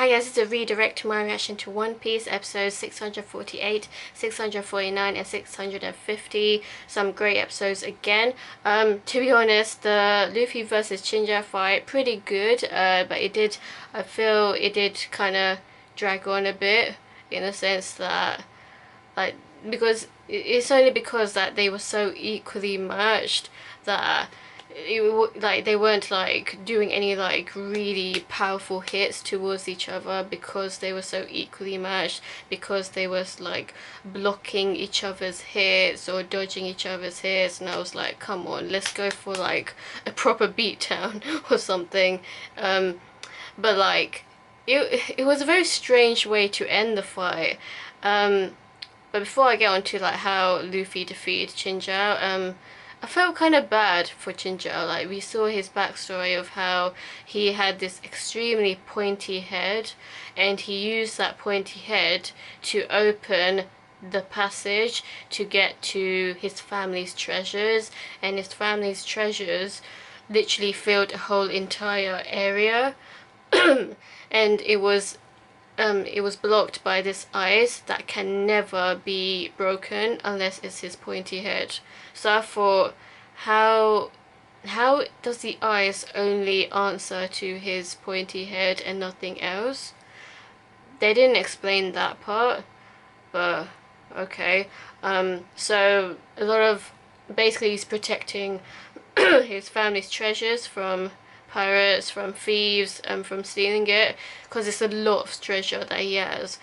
Hi guys, it's a redirect to my reaction to One Piece episodes 648, 649 and 650. Some great episodes again. To be honest, the Luffy versus Chinjao fight, pretty good, but I feel it did kind of drag on a bit, in the sense that, like, because it's only because that they were so equally matched that like they weren't like doing any like really powerful hits towards each other, because they were so equally matched, because they was like blocking each other's hits or dodging each other's hits, and I was like, come on, let's go for like a proper beatdown or something. But like it was a very strange way to end the fight. But before I get on to like how Luffy defeated Chinjao, I felt kind of bad for Chinjao. Like, we saw his backstory of how he had this extremely pointy head, and he used that pointy head to open the passage to get to his family's treasures, and his family's treasures literally filled a whole entire area. And it was blocked by this ice that can never be broken unless it's his pointy head. So I thought, how does the ice only answer to his pointy head and nothing else? They didn't explain that part, but okay. So a lot of, basically he's protecting his family's treasures from pirates, from thieves, and from stealing it, because it's a lot of treasure that he has.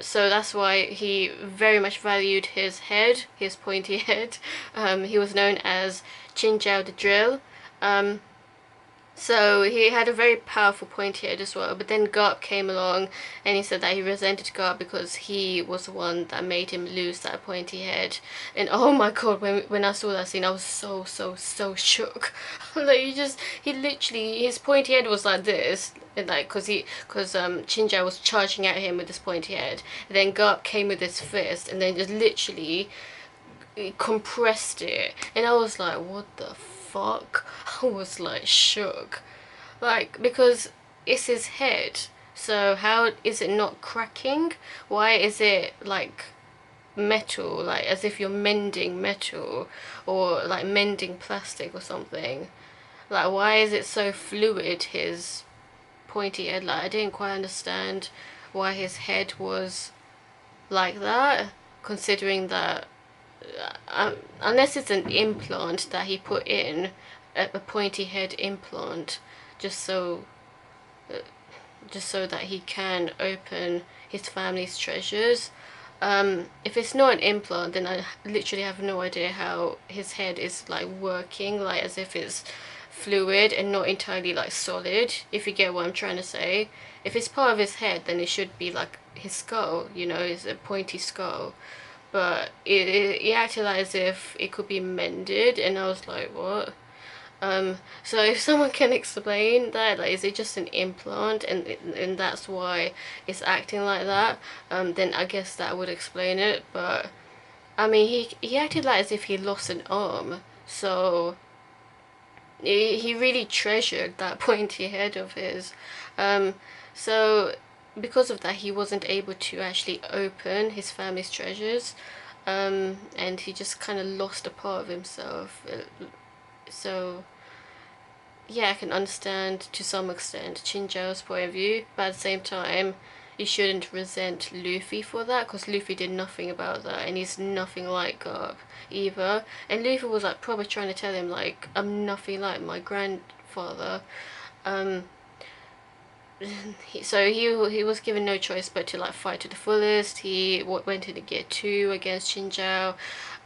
So that's why he very much valued his head, his pointy head. He was known as Chinjao the Drill. So he had a very powerful pointy head as well. But then Garp came along and he said that he resented Garp because he was the one that made him lose that pointy head. And oh my god, when I saw that scene, I was so shook. Like, he literally, his pointy head was like this, and like, because Chinjao was charging at him with this pointy head. And then Garp came with his fist and then just literally compressed it, and I was like, what the fuck? I was like shook, like, because it's his head, so how is it not cracking? Why is it like metal, like as if you're mending metal or like mending plastic or something? Like, why is it so fluid, his pointy head? Like, I didn't quite understand why his head was like that, considering that unless it's an implant that he put in, a pointy head implant, just so that he can open his family's treasures. If it's not an implant, then I literally have no idea how his head is like working, like as if it's fluid and not entirely like solid, if you get what I'm trying to say. If it's part of his head, then it should be like his skull, you know, it's a pointy skull. But it acted like as if it could be mended, and I was like, what? So if someone can explain that, like, is it just an implant and that's why it's acting like that, then I guess that would explain it. But I mean, he acted like as if he lost an arm, so he really treasured that pointy head of his. So because of that, he wasn't able to actually open his family's treasures, and he just kind of lost a part of himself. So yeah, I can understand to some extent Chinjao's point of view, but at the same time, you shouldn't resent Luffy for that, because Luffy did nothing about that, and he's nothing like Garp either. And Luffy was like probably trying to tell him, like, I'm nothing like my grandfather. So he was given no choice but to like fight to the fullest. He went into gear 2 against Chinjao.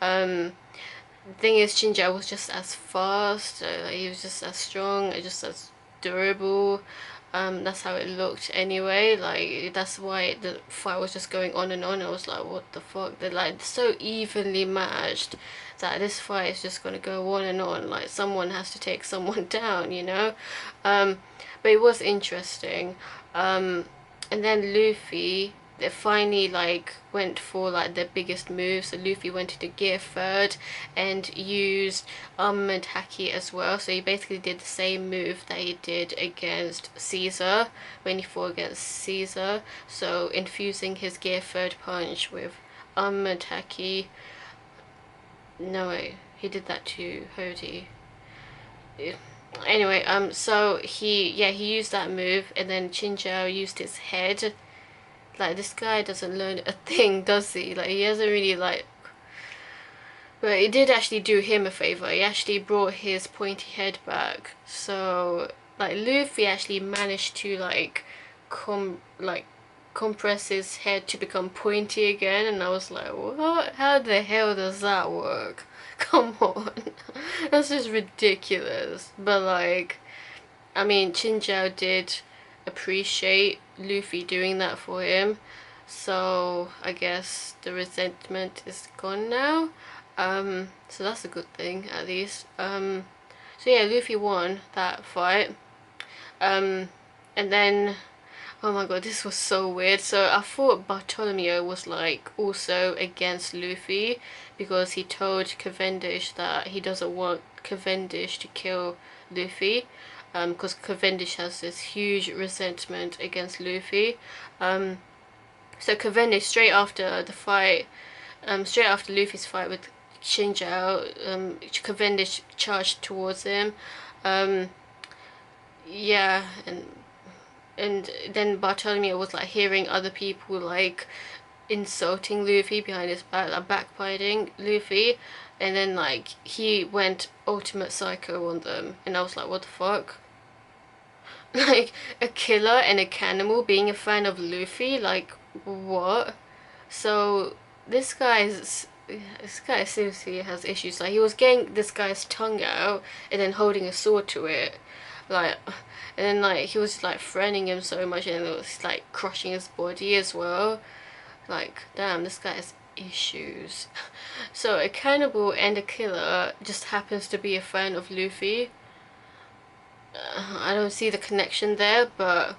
The thing is, Chinjao was just as fast, he was just as strong, just as durable. That's how it looked anyway. Like, that's why the fight was just going on and on. I was like, what the fuck? They're like so evenly matched that this fight is just gonna go on and on. Like, someone has to take someone down, you know. But it was interesting. And then Luffy they finally like went for like their biggest move. So Luffy went into gear third and used armament haki as well. So he basically did the same move that he did against Caesar when he fought against Caesar. So infusing his gear third punch with armament haki. No way, he did that to Hody. Anyway, so he used that move, and then Chinjao used his head. Like, this guy doesn't learn a thing, does he? Like, he hasn't really, like... But it did actually do him a favor. He actually brought his pointy head back. So, like, Luffy actually managed to, like, compress his head to become pointy again. And I was like, what? How the hell does that work? Come on. That's just ridiculous. But, like, I mean, Chinjao did appreciate Luffy doing that for him, so I guess the resentment is gone now. So that's a good thing, at least. So yeah, Luffy won that fight. And then, oh my god, this was so weird. So I thought Bartholomew was like also against Luffy because he told Cavendish that he doesn't want Cavendish to kill Luffy, because Cavendish has this huge resentment against Luffy. So Cavendish, straight after the fight, straight after Luffy's fight with Shinjao, Cavendish charged towards him. Yeah, and then Bartholomew was like hearing other people like insulting Luffy behind his back, like backbiting Luffy, and then like he went ultimate psycho on them, and I was like, what the fuck? Like, a killer and a cannibal being a fan of Luffy, like, what? So this guy seriously has issues. Like, he was getting this guy's tongue out and then holding a sword to it, like, and then like he was like threatening him so much, and it was like crushing his body as well. Like, damn, this guy has issues. So a cannibal and a killer just happens to be a fan of Luffy. I don't see the connection there, but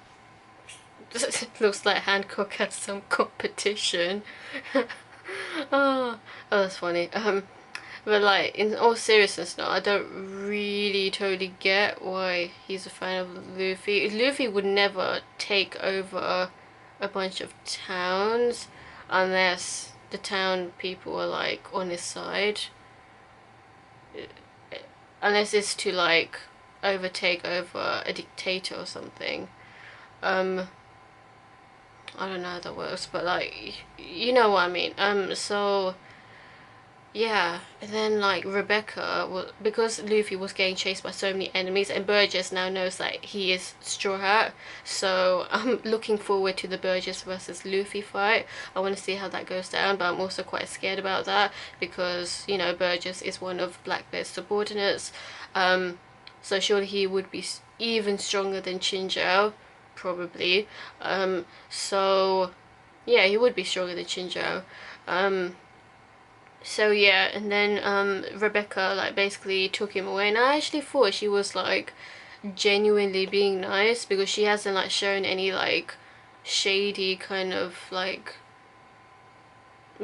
it looks like Hancock has some competition. Oh, that's funny. But like, in all seriousness now, I don't really totally get why he's a fan of Luffy. Luffy would never take over a bunch of towns unless the town people are like on his side. Unless it's to like overtake over a dictator or something. I don't know how that works, but like, you know what I mean. So yeah, and then like Rebecca, because Luffy was getting chased by so many enemies, and Burgess now knows that he is Straw Hat, so I'm looking forward to the Burgess versus Luffy fight. I want to see how that goes down, but I'm also quite scared about that because, you know, Burgess is one of Blackbeard's subordinates, so surely he would be even stronger than Chinjao, probably. So yeah, he would be stronger than Chinjao. So yeah, and then Rebecca like basically took him away, and I actually thought she was like genuinely being nice because she hasn't like shown any like shady kind of like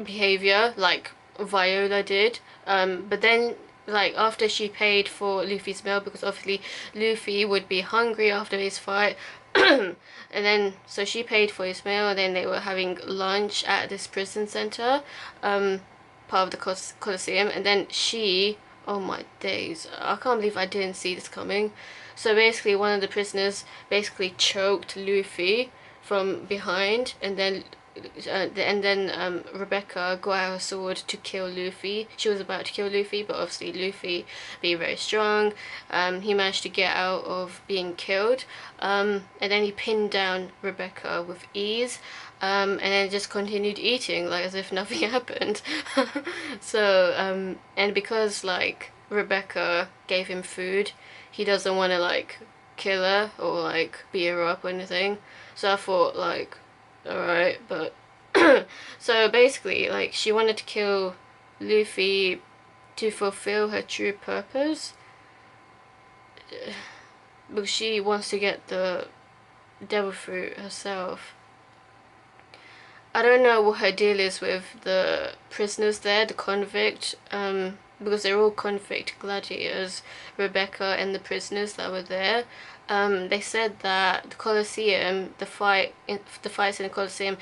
behavior like Viola did. But then like after she paid for Luffy's meal, because obviously Luffy would be hungry after his fight, and then so she paid for his meal, and then they were having lunch at this prison center, part of the Colosseum, and then she, oh my days, I can't believe I didn't see this coming. So basically one of the prisoners basically choked Luffy from behind, and then Rebecca got out her sword to kill Luffy. She was about to kill Luffy, but obviously Luffy, being very strong, he managed to get out of being killed, and then he pinned down Rebecca with ease, and then just continued eating like as if nothing happened. So and because like Rebecca gave him food, he doesn't want to like kill her or like beat her up or anything. So I thought like, alright, but so basically like she wanted to kill Luffy to fulfill her true purpose, because she wants to get the devil fruit herself. I don't know what her deal is with the prisoners there, the convict, because they're all convict gladiators, Rebecca and the prisoners that were there. They said that the Colosseum, the fights in the Colosseum,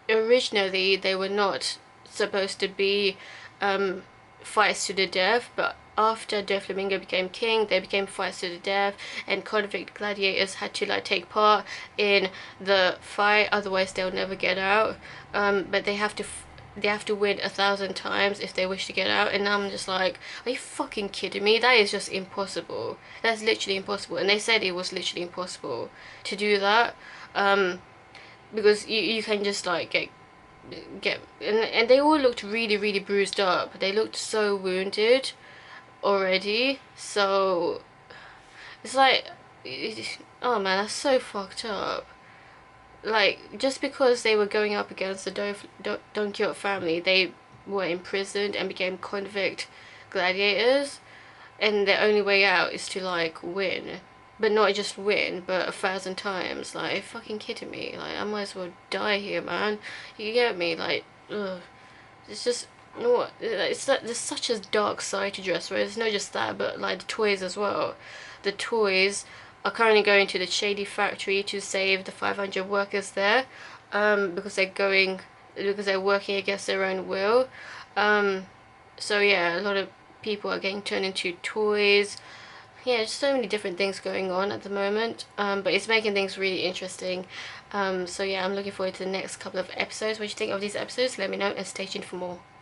originally they were not supposed to be fights to the death, but after Doflamingo became king, they became fights to the death, and convict gladiators had to like take part in the fight, otherwise they'll never get out. But they have to win 1,000 times if they wish to get out. And now I'm just like, are you fucking kidding me? That is just impossible. That's literally impossible. And they said it was literally impossible to do that, because you can just like get and they all looked really bruised up. They looked so wounded already, so it's like, oh man, that's so fucked up. Like, just because they were going up against the Don Quixote family, they were imprisoned and became convict gladiators, and their only way out is to like win, but not just win, but 1,000 times. Like, are you fucking kidding me? Like, I might as well die here, man. You get me? Like, ugh. It's just, you know what? It's like, there's such a dark side to Dressrosa. It's not just that, but like the toys as well. The toys are currently going to the Shady factory to save the 500 workers there, because they're working against their own will. So yeah, a lot of people are getting turned into toys. Yeah, there's so many different things going on at the moment, but it's making things really interesting. So yeah, I'm looking forward to the next couple of episodes. What do you think of these episodes? Let me know and stay tuned for more.